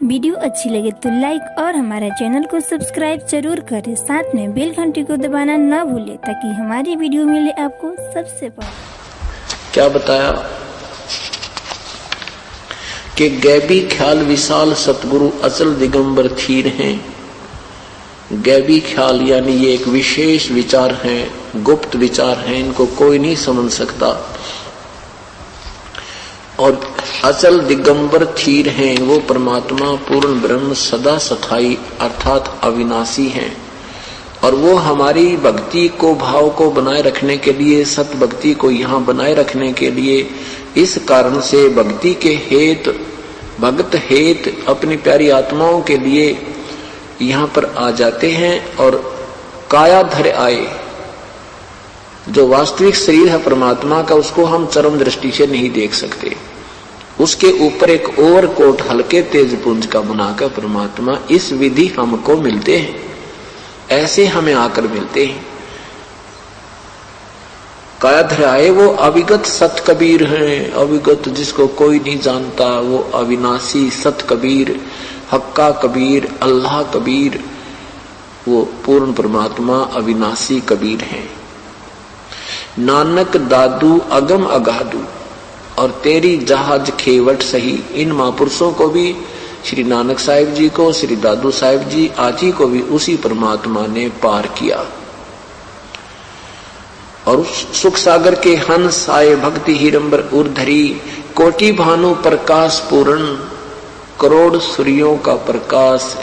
Video अच्छी लगे तो लाइक और हमारा चैनल को सब्सक्राइब जरूर करें। साथ में बेल घंटी को दबाना न भूलें ताकि हमारी वीडियो मिले आपको सबसे पहले। क्या बताया कि गैबी ख्याल विशाल सतगुरु अचल दिगंबर थीर हैं। गैबी ख्याल यानी ये एक विशेष विचार हैं, गुप्त विचार हैं, इनको कोई नहीं समझ सकता। और अचल दिगंबर थीर हैं, वो परमात्मा पूर्ण ब्रह्म सदा सथाई अर्थात अविनाशी हैं। और वो हमारी भक्ति को भाव को बनाए रखने के लिए, सत भक्ति को यहाँ बनाए रखने के लिए, इस कारण से भक्ति के हेत भगत हेत अपनी प्यारी आत्माओं के लिए यहाँ पर आ जाते हैं। और कायाधर आए, जो वास्तविक शरीर है परमात्मा का, उसको हम चरम दृष्टि से नहीं देख सकते। उसके ऊपर एक ओवरकोट हल्के तेज पुंज का बनाकर परमात्मा इस विधि हमको मिलते हैं, ऐसे हमें आकर मिलते हैं। कायाधर आए वो अविगत सत कबीर हैं। अविगत जिसको कोई नहीं जानता, वो अविनाशी सत कबीर, हक्का कबीर, अल्लाह कबीर, वो पूर्ण परमात्मा अविनाशी कबीर हैं। नानक दादू अगम अगाधू और तेरी जहाज खेवट सही। इन महापुरुषों को भी, श्री नानक साहिब जी को, श्री दादू साहिब जी आजी को भी उसी परमात्मा ने पार किया। और सुख सागर के हंस आए भक्ति हीरंबर उर्धरी। कोटि भानु प्रकाश पूर्ण, करोड़ सूर्यों का प्रकाश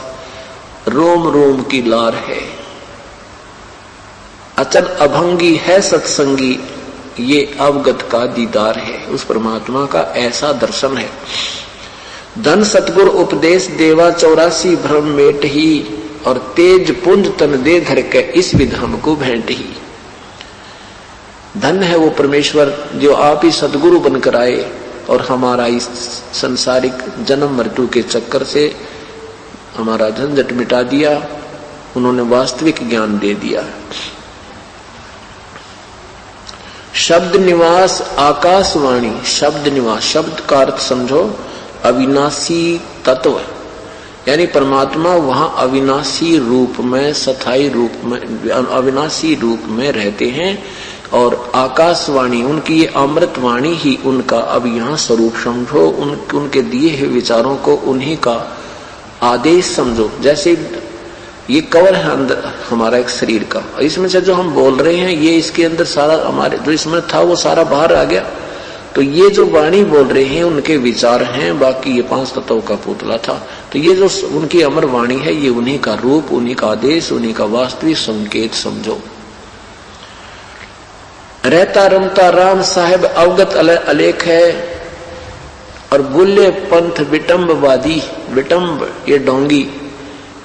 रोम रोम की लार है। अचल अभंगी है सत्संगी, ये अवगत का दीदार है। उस परमात्मा का ऐसा दर्शन है। धन सतगुर उपदेश देवा 84 भ्रम मेट ही। और तेज पुंज तन दे धर के इस विध हमको भेंट ही। धन है वो परमेश्वर जो आप ही सदगुरु बनकर आए और हमारा इस संसारिक जन्म मृत्यु के चक्कर से हमारा झंझट मिटा दिया। उन्होंने वास्तविक ज्ञान दे दिया। शब्द निवास आकाशवाणी। शब्द निवास, शब्द का अर्थ समझो अविनाशी तत्व, यानी परमात्मा वहां अविनाशी रूप में, सथाई रूप में, अविनाशी रूप में रहते हैं। और आकाशवाणी उनकी ये अमृत वाणी ही उनका अब यहाँ स्वरूप समझो। उनके दिए हुए विचारों को उन्हीं का आदेश समझो। जैसे ये कवर है अंदर हमारा एक शरीर का, इसमें से जो हम बोल रहे हैं ये इसके अंदर सारा हमारे जो इसमें था वो सारा बाहर आ गया। तो ये जो वाणी बोल रहे हैं उनके विचार हैं, बाकी ये 5 तत्वों का पुतला था। तो ये जो उनकी अमर वाणी है ये उन्हीं का रूप, उन्हीं का आदेश, उन्हीं का वास्तविक संकेत समझो। रहता रमता राम साहेब अवगत अलेख है। और बुल्ले पंथ विटम्बवादी, विटम्ब ये डोंगी,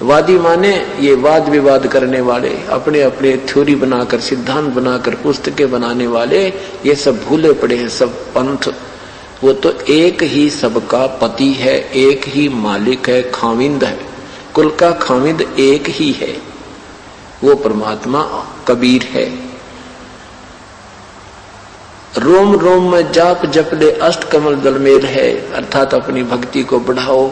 वादी माने ये वाद विवाद करने वाले, अपने अपने थ्योरी बनाकर, सिद्धांत बनाकर, पुस्तकें बनाने वाले, ये सब भूले पड़े हैं सब पंथ। वो तो एक ही सबका पति है, एक ही मालिक है, खाविंद है, कुल का खाविंद एक ही है, वो परमात्मा कबीर है। रोम रोम में जाप जपले अष्ट कमल दलमेल है। अर्थात अपनी भक्ति को बढ़ाओ,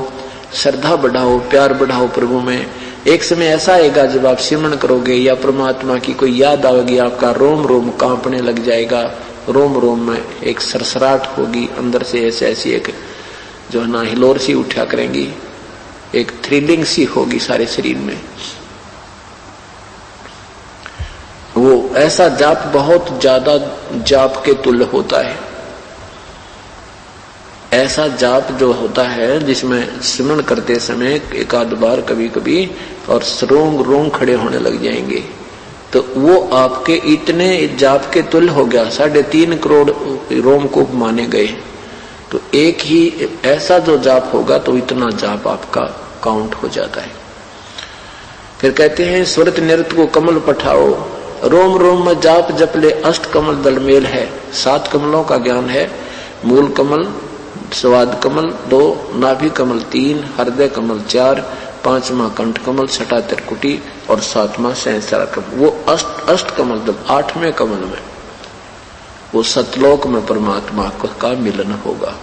श्रद्धा बढ़ाओ, प्यार बढ़ाओ प्रभु में। एक समय ऐसा आएगा जब आप सिमरन करोगे या परमात्मा की कोई याद आएगी, आपका रोम रोम कांपने लग जाएगा। रोम रोम में एक सरसराहट होगी अंदर से, ऐसी एक जो है ना हिलोर सी उठा करेंगी, एक थ्रिलिंग सी होगी सारे शरीर में। वो ऐसा जाप बहुत ज्यादा जाप के तुल्य होता है। ऐसा जाप जो होता है जिसमें सिमरन करते समय एक आध बार कभी कभी और रोंग रोंग खड़े होने लग जाएंगे, तो वो आपके इतने जाप के तुल्य हो गया। 3.5 करोड़ रोमकूप माने गए। तो एक ही ऐसा जो जाप होगा तो इतना जाप आपका काउंट हो जाता है। फिर कहते हैं स्वरत नृत्य को कमल पठाओ। रोम रोम में जाप जपले अष्ट कमल दलमेल है। 7 कमलों का ज्ञान है। मूल कमल, स्वाद कमल 2, नाभि कमल 3, हृदय कमल 4, 5वां कंठ कमल, 6वां त्रिकुटी और 7वां सहस्रार कमल। वो अष्ट कमल 8वें कमल में वो सतलोक में परमात्मा का मिलन होगा।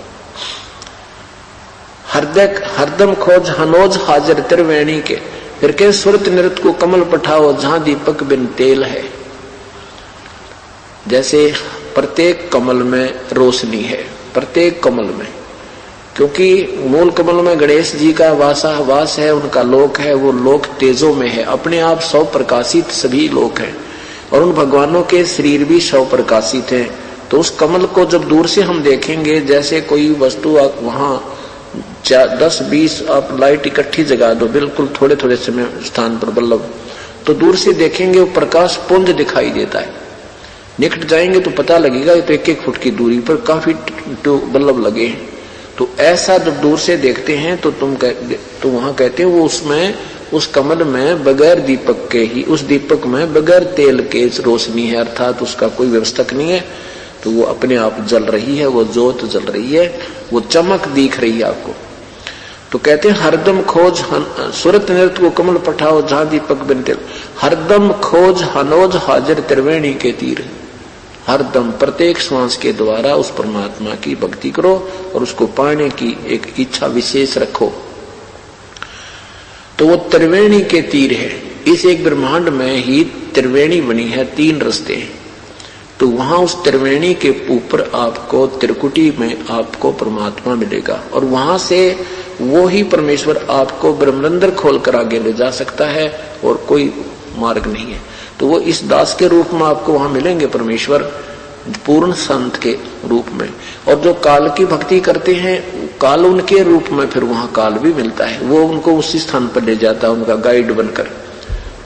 हरदम खोज हनोज हाजिर त्रिवेणी के। फिर के सुरत नृत को कमल पठाओ जहां दीपक बिन तेल है। जैसे प्रत्येक कमल में रोशनी है, प्रत्येक कमल में, क्योंकि मूल कमल में गणेश जी का वास है, उनका लोक है, वो लोक तेजों में है, अपने आप सौ प्रकाशित सभी लोक हैं, और उन भगवानों के शरीर भी सौ प्रकाशित हैं। तो उस कमल को जब दूर से हम देखेंगे, जैसे कोई वस्तु आप वहां 10-20 आप लाइट इकट्ठी जगा दो बिल्कुल थोड़े थोड़े समय स्थान पर बल्लभ, तो दूर से देखेंगे वो प्रकाश पुंज दिखाई देता है। निकट जाएंगे तो पता लगेगा तो 1-1 फुट की दूरी पर काफी बल्लभ लगे हैं। तो ऐसा जब दूर से देखते हैं तो वहां कहते हैं वो उसमें उस कमल में बगैर दीपक के ही, उस दीपक में बगैर तेल के रोशनी है, अर्थात उसका कोई व्यवस्थक नहीं है, तो वो अपने आप जल रही है, वो ज्योत जल रही है, वो चमक दिख रही है आपको। तो कहते हैं हरदम खोज सुरत नृत्य को कमल पठाओ जहां दीपक बिन तेल। हरदम खोज हनोज हाजिर त्रिवेणी के तीर। हरदम प्रत्येक श्वास के द्वारा उस परमात्मा की भक्ति करो और उसको पाने की एक इच्छा विशेष रखो। तो वो त्रिवेणी के तीर है। इस एक ब्रह्मांड में ही त्रिवेणी बनी है, 3 रास्ते हैं। तो वहां उस त्रिवेणी के ऊपर आपको त्रिकुटी में आपको परमात्मा मिलेगा, और वहां से वो ही परमेश्वर आपको ब्रह्मरंध्र खोलकर आगे ले जा सकता है, और कोई मार्ग नहीं है। तो वो इस दास के रूप में आपको वहां मिलेंगे परमेश्वर, पूर्ण संत के रूप में। और जो काल की भक्ति करते हैं, काल उनके रूप में फिर वहां काल भी मिलता है, वो उनको उसी स्थान पर ले जाता है, उनका गाइड बनकर।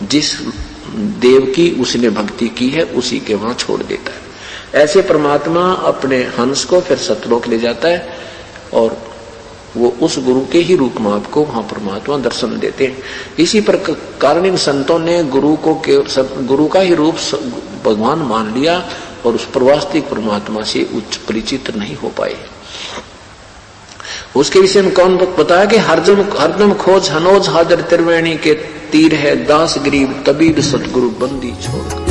जिस देव की उसने भक्ति की है उसी के वहां छोड़ देता है। ऐसे परमात्मा अपने हंस को फिर सतलोक ले जाता है, और वो उस गुरु के ही रूप में आपको वहां परमात्मा दर्शन देते हैं। इसी पर कारण इन संतों ने गुरु का ही रूप भगवान मान लिया, और उस वास्तविक परमात्मा से उच्च परिचित नहीं हो पाए। उसके विषय में कौन बताया कि हरदम खोज हनोज हाजिर त्रिवेणी के तीर है, दास गरीब तबीब सतगुरु बंदी छोड़।